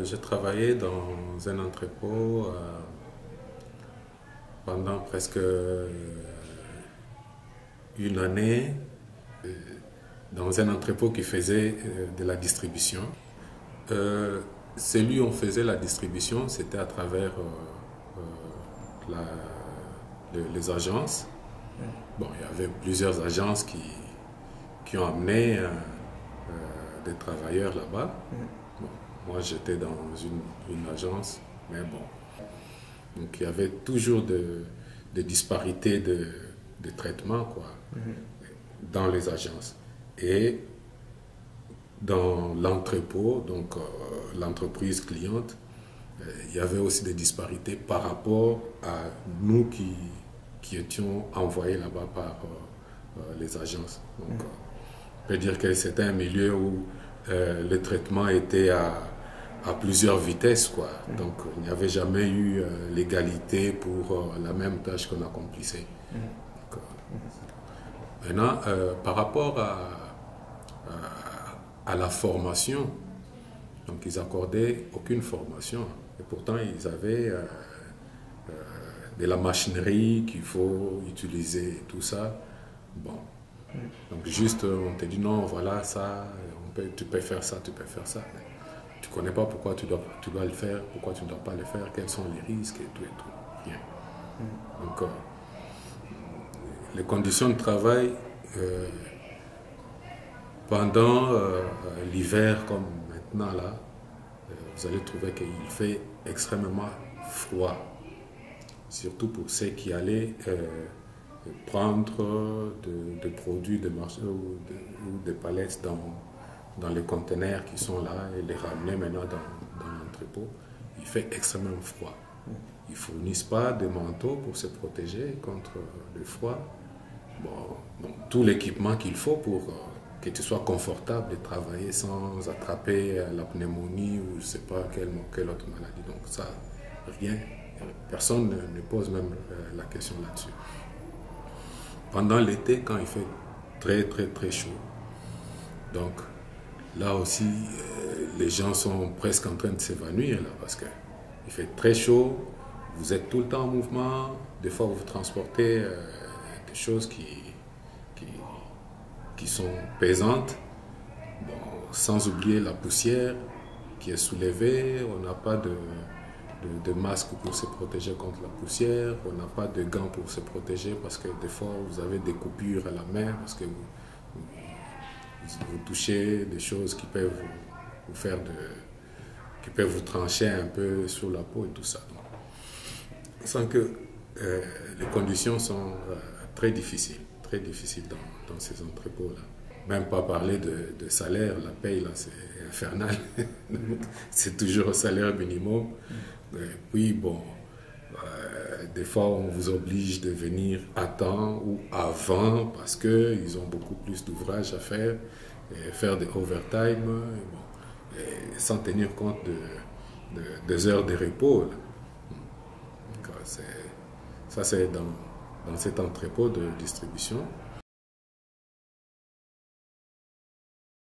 J'ai travaillé dans un entrepôt pendant presque une année, dans un entrepôt qui faisait de la distribution. Celui où on faisait la distribution, c'était à travers les agences. Bon, il y avait plusieurs agences qui ont amené des travailleurs là-bas. Bon, moi, j'étais dans une agence, mais bon. Donc, il y avait toujours des disparités de traitement, quoi, dans les agences. Et dans l'entrepôt, donc l'entreprise cliente, il y avait aussi des disparités par rapport à nous qui étions envoyés là-bas par les agences. Donc, on peut dire que c'était un milieu où le traitement était à plusieurs vitesses, quoi. Donc, il n'y avait jamais eu l'égalité pour la même tâche qu'on accomplissait. Donc, maintenant, par rapport à la formation, donc ils accordaient aucune formation. Et pourtant, ils avaient de la machinerie qu'il faut utiliser, tout ça. Bon. Donc juste, on te dit non, voilà, ça, tu peux faire ça, tu peux faire ça. Mais tu ne connais pas pourquoi tu dois le faire, pourquoi tu ne dois pas le faire, quels sont les risques et tout. Rien. Donc, les conditions de travail, pendant l'hiver comme maintenant là, vous allez trouver qu'il fait extrêmement froid. Surtout pour ceux qui allaient prendre des produits de marché ou des palettes dans les conteneurs qui sont là et les ramener maintenant dans l'entrepôt. Il fait extrêmement froid. Ils ne fournissent pas de manteaux pour se protéger contre le froid. Bon, donc, tout l'équipement qu'il faut pour que tu sois confortable de travailler sans attraper la pneumonie ou je ne sais pas quelle autre maladie. Donc ça, rien, personne ne pose même la question là-dessus. Pendant l'été, quand il fait très chaud, donc là aussi, les gens sont presque en train de s'évanouir là parce qu'il fait très chaud, vous êtes tout le temps en mouvement, des fois vous transportez des choses qui sont pesantes, bon, sans oublier la poussière qui est soulevée, on n'a pas de masque pour se protéger contre la poussière, on n'a pas de gants pour se protéger parce que des fois vous avez des coupures à la main parce que vous touchez des choses qui peuvent vous faire qui peuvent vous trancher un peu sur la peau et tout ça. Donc, sans que les conditions sont très difficiles dans ces entrepôts-là. Même pas parler de salaire, la paye là c'est infernal. C'est toujours un salaire minimum. Et puis bon, des fois on vous oblige de venir à temps ou avant parce qu'ils ont beaucoup plus d'ouvrages à faire, et faire des overtime, bon, et sans tenir compte des heures de repos. Donc, ça c'est dans cet entrepôt de distribution.